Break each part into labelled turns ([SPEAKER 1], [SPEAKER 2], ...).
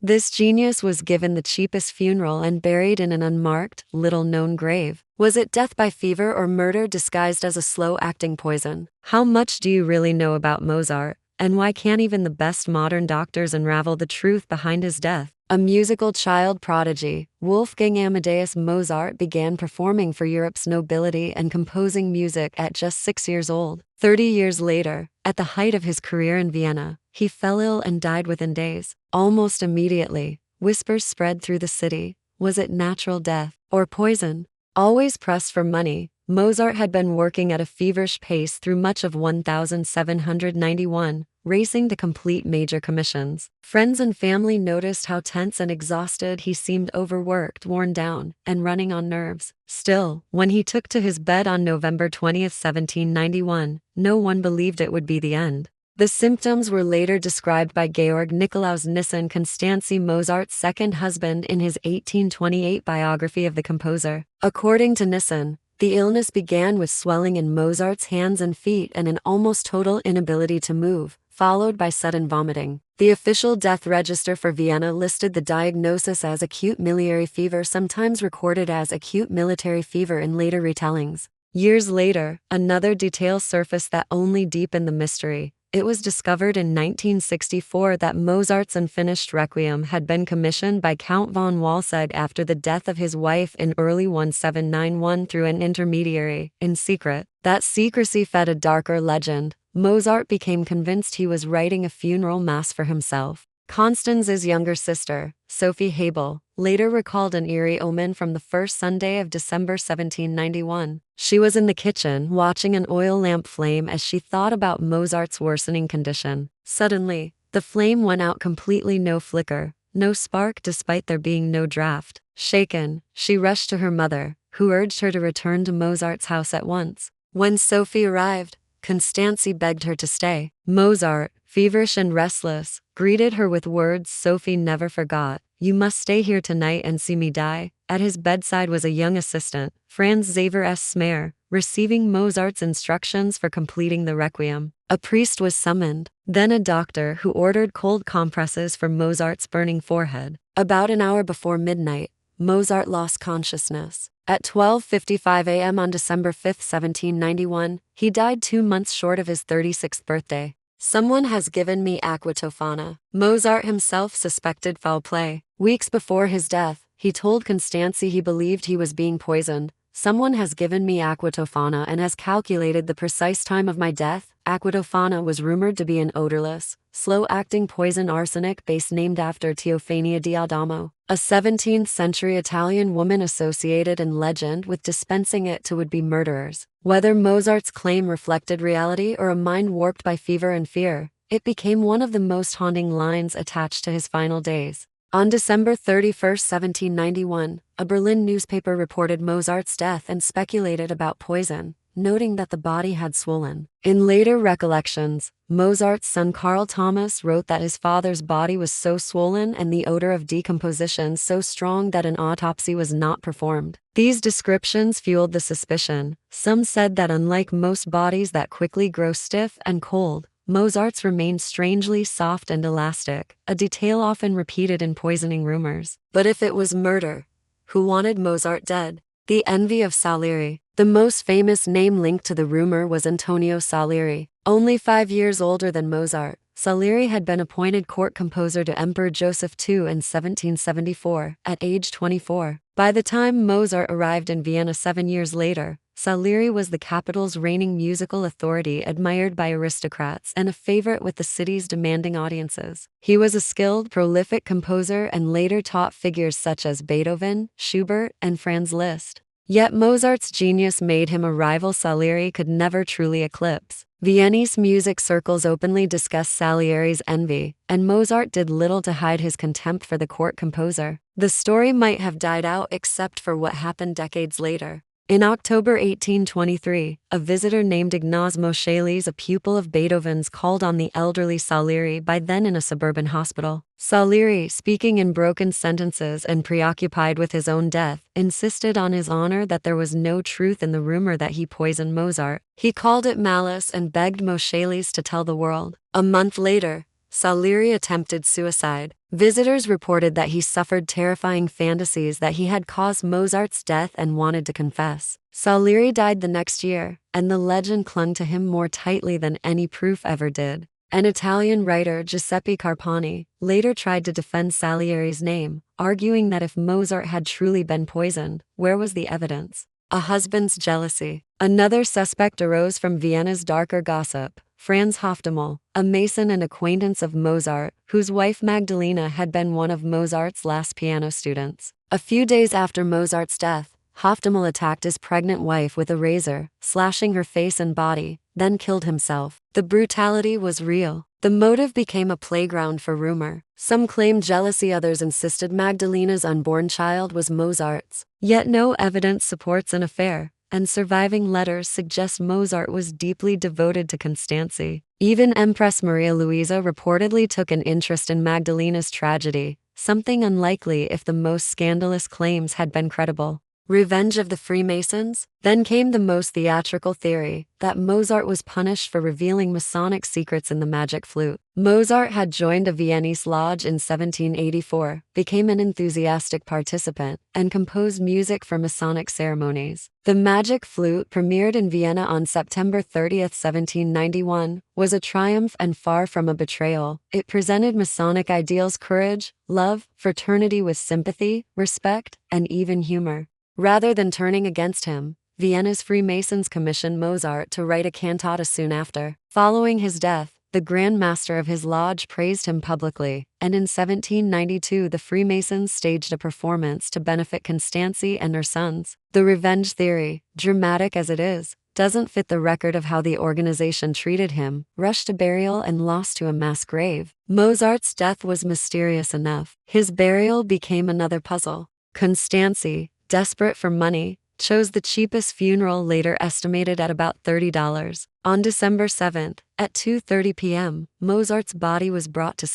[SPEAKER 1] This genius was given the cheapest funeral and buried in an unmarked, little-known grave. Was it death by fever or murder disguised as a slow-acting poison? How much do you really know about Mozart, and why can't even the best modern doctors unravel the truth behind his death? A musical child prodigy, Wolfgang Amadeus Mozart began performing for Europe's nobility and composing music at just 6 years old. 30 years later, at the height of his career in Vienna, he fell ill and died within days. Almost immediately, whispers spread through the city. Was it natural death or poison? Always pressed for money, Mozart had been working at a feverish pace through much of 1791, racing to complete major commissions. Friends and family noticed how tense and exhausted he seemed, overworked, worn down, and running on nerves. Still, when he took to his bed on November 20th, 1791, no one believed it would be the end. The symptoms were later described by Georg Nikolaus Nissen, Constanze Mozart's second husband, in his 1828 biography of the composer. According to Nissen, the illness began with swelling in Mozart's hands and feet and an almost total inability to move, followed by sudden vomiting. The official death register for Vienna listed the diagnosis as acute miliary fever, sometimes recorded as acute military fever in later retellings. Years later, another detail surfaced that only deepened the mystery. It was discovered in 1964 that Mozart's unfinished Requiem had been commissioned by Count von Walsegg after the death of his wife in early 1791 through an intermediary, in secret. That secrecy fed a darker legend. Mozart became convinced he was writing a funeral mass for himself. Constanze's younger sister, Sophie Hebel, later recalled an eerie omen from the first Sunday of December 1791. She was in the kitchen, watching an oil lamp flame as she thought about Mozart's worsening condition. Suddenly, the flame went out completely, no flicker, no spark, despite there being no draft. Shaken, she rushed to her mother, who urged her to return to Mozart's house at once. When Sophie arrived, Constanze begged her to stay. Mozart, feverish and restless, greeted her with words Sophie never forgot. "You must stay here tonight and see me die." At his bedside was a young assistant, Franz Xaver S. Smayer, receiving Mozart's instructions for completing the Requiem. A priest was summoned, then a doctor who ordered cold compresses for Mozart's burning forehead. About an hour before midnight, Mozart lost consciousness. At 12:55 a.m. on December 5, 1791, he died 2 months short of his 36th birthday. "Someone has given me aqua tofana." Mozart himself suspected foul play. Weeks before his death, he told Constanze he believed he was being poisoned. "Someone has given me aqua tofana and has calculated the precise time of my death." Aqua tofana was rumored to be an odorless, slow-acting poison, arsenic base named after Teofania di Adamo, a 17th-century Italian woman associated in legend with dispensing it to would-be murderers. Whether Mozart's claim reflected reality or a mind warped by fever and fear, it became one of the most haunting lines attached to his final days. On December 31, 1791, a Berlin newspaper reported Mozart's death and speculated about poison, noting that the body had swollen. In later recollections, Mozart's son Carl Thomas wrote that his father's body was so swollen and the odor of decomposition so strong that an autopsy was not performed. These descriptions fueled the suspicion. Some said that unlike most bodies that quickly grow stiff and cold, Mozart's remained strangely soft and elastic, a detail often repeated in poisoning rumors. But if it was murder, who wanted Mozart dead? The envy of Salieri. The most famous name linked to the rumor was Antonio Salieri. Only 5 years older than Mozart, Salieri had been appointed court composer to Emperor Joseph II in 1774, at age 24. By the time Mozart arrived in Vienna 7 years later, Salieri was the capital's reigning musical authority, admired by aristocrats and a favorite with the city's demanding audiences. He was a skilled, prolific composer and later taught figures such as Beethoven, Schubert, and Franz Liszt. Yet Mozart's genius made him a rival Salieri could never truly eclipse. Viennese music circles openly discuss Salieri's envy, and Mozart did little to hide his contempt for the court composer. The story might have died out except for what happened decades later. In October 1823, a visitor named Ignaz Moscheles, a pupil of Beethoven's, called on the elderly Salieri, by then in a suburban hospital. Salieri, speaking in broken sentences and preoccupied with his own death, insisted on his honor that there was no truth in the rumor that he poisoned Mozart. He called it malice and begged Moscheles to tell the world. A month later, Salieri attempted suicide. Visitors reported that he suffered terrifying fantasies that he had caused Mozart's death and wanted to confess. Salieri died the next year, and the legend clung to him more tightly than any proof ever did. An Italian writer, Giuseppe Carpani, later tried to defend Salieri's name, arguing that if Mozart had truly been poisoned, where was the evidence? A husband's jealousy. Another suspect arose from Vienna's darker gossip. Franz Hofdemel, a mason and acquaintance of Mozart, whose wife Magdalena had been one of Mozart's last piano students. A few days after Mozart's death, Hofdemel attacked his pregnant wife with a razor, slashing her face and body, then killed himself. The brutality was real. The motive became a playground for rumor. Some claimed jealousy, others insisted Magdalena's unborn child was Mozart's. Yet no evidence supports an affair, and surviving letters suggest Mozart was deeply devoted to Constanzi. Even Empress Maria Luisa reportedly took an interest in Magdalena's tragedy, something unlikely if the most scandalous claims had been credible. Revenge of the Freemasons? Then came the most theatrical theory, that Mozart was punished for revealing Masonic secrets in the Magic Flute. Mozart had joined a Viennese lodge in 1784, became an enthusiastic participant, and composed music for Masonic ceremonies. The Magic Flute, premiered in Vienna on September 30, 1791, was a triumph and far from a betrayal. It presented Masonic ideals: courage, love, fraternity with sympathy, respect, and even humor. Rather than turning against him, Vienna's Freemasons commissioned Mozart to write a cantata soon after. Following his death, the Grand Master of his lodge praised him publicly, and in 1792 the Freemasons staged a performance to benefit Constanzi and her sons. The revenge theory, dramatic as it is, doesn't fit the record of how the organization treated him, rushed to burial and lost to a mass grave. Mozart's death was mysterious enough. His burial became another puzzle. Constanzi, desperate for money, chose the cheapest funeral, later estimated at about $30. On December 7th, at 2:30 p.m., Mozart's body was brought to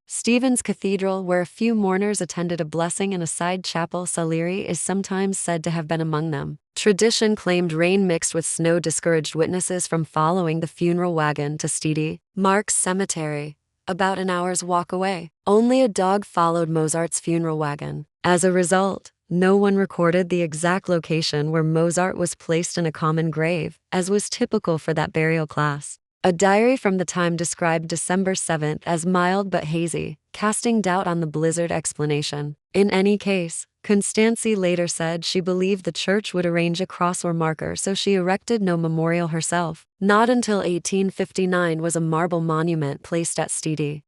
[SPEAKER 1] Stephen's Cathedral, where a few mourners attended a blessing in a side chapel. Salieri is sometimes said to have been among them. Tradition claimed rain mixed with snow discouraged witnesses from following the funeral wagon to Unmarked cemetery, about an hour's walk away. Only a dog followed Mozart's funeral wagon. As a result, no one recorded the exact location where Mozart was placed in a common grave, as was typical for that burial class. A diary from the time described December 7th as mild but hazy, casting doubt on the blizzard explanation. In any case, Constanzi later said she believed the church would arrange a cross or marker, so she erected no memorial herself. Not until 1859 was a marble monument placed at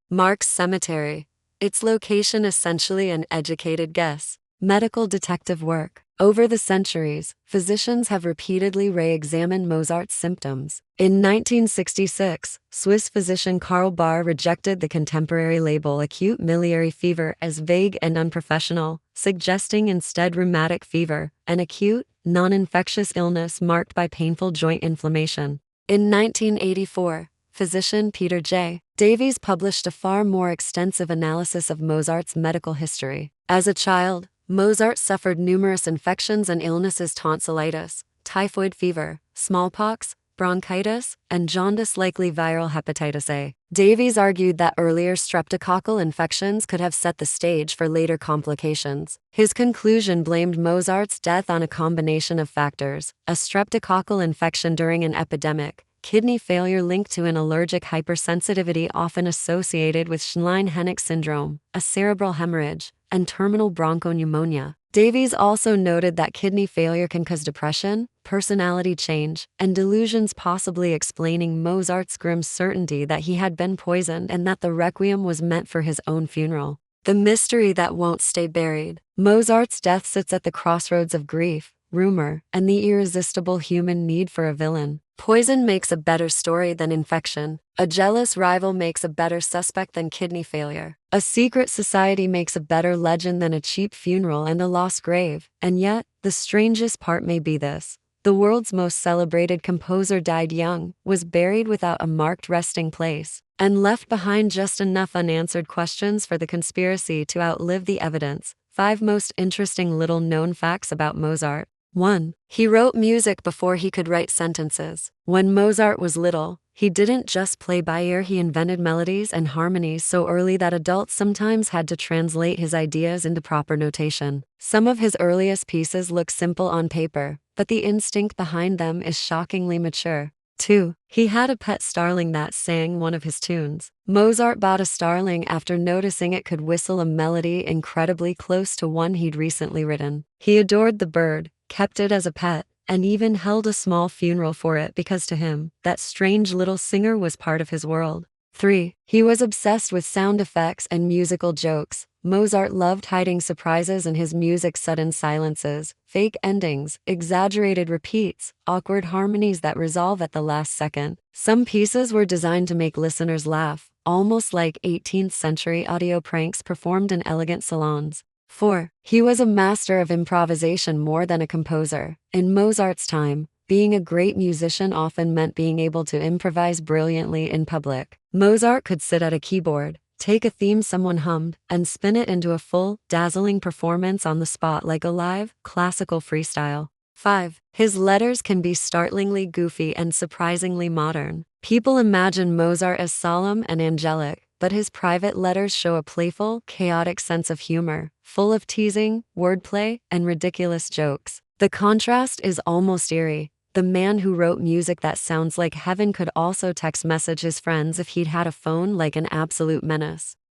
[SPEAKER 1] Mark's cemetery, its location essentially an educated guess. Medical detective work. Over the centuries, physicians have repeatedly re-examined Mozart's symptoms. In 1966, Swiss physician Karl Bahr rejected the contemporary label acute miliary fever as vague and unprofessional, suggesting instead rheumatic fever, an acute, non-infectious illness marked by painful joint inflammation. In 1984, physician Peter J. Davies published a far more extensive analysis of Mozart's medical history. As a child, Mozart suffered numerous infections and illnesses: tonsillitis, typhoid fever, smallpox, bronchitis, and jaundice, likely viral hepatitis A. Davies argued that earlier streptococcal infections could have set the stage for later complications. His conclusion blamed Mozart's death on a combination of factors: a streptococcal infection during an epidemic, kidney failure linked to an allergic hypersensitivity often associated with Schlein-Hennig syndrome, a cerebral hemorrhage, and terminal bronchopneumonia. Davies also noted that kidney failure can cause depression, personality change, and delusions, possibly explaining Mozart's grim certainty that he had been poisoned and that the Requiem was meant for his own funeral. The mystery that won't stay buried. Mozart's death sits at the crossroads of grief, rumor, and the irresistible human need for a villain. Poison makes a better story than infection. A jealous rival makes a better suspect than kidney failure. A secret society makes a better legend than a cheap funeral and a lost grave. And yet, the strangest part may be this: the world's most celebrated composer died young, was buried without a marked resting place, and left behind just enough unanswered questions for the conspiracy to outlive the evidence. 5 most interesting little-known facts about Mozart. 1. He wrote music before he could write sentences. When Mozart was little, He didn't just play by ear, he invented melodies and harmonies so early that adults sometimes had to translate his ideas into proper notation. Some of his earliest pieces look simple on paper, but the instinct behind them is shockingly mature. 2. He had a pet starling that sang one of his tunes. Mozart bought a starling after noticing it could whistle a melody incredibly close to one he'd recently written. He adored the bird, kept it as a pet, and even held a small funeral for it because to him, that strange little singer was part of his world. 3. He was obsessed with sound effects and musical jokes. Mozart loved hiding surprises in his music, sudden silences, fake endings, exaggerated repeats, awkward harmonies that resolve at the last second. Some pieces were designed to make listeners laugh, almost like 18th century audio pranks performed in elegant salons. 4. He was a master of improvisation more than a composer. In Mozart's time, being a great musician often meant being able to improvise brilliantly in public. Mozart could sit at a keyboard, take a theme someone hummed, and spin it into a full, dazzling performance on the spot like a live, classical freestyle. 5. His letters can be startlingly goofy and surprisingly modern. People imagine Mozart as solemn and angelic, but his private letters show a playful, chaotic sense of humor, full of teasing, wordplay, and ridiculous jokes. The contrast is almost eerie. The man who wrote music that sounds like heaven could also text message his friends if he'd had a phone like an absolute menace.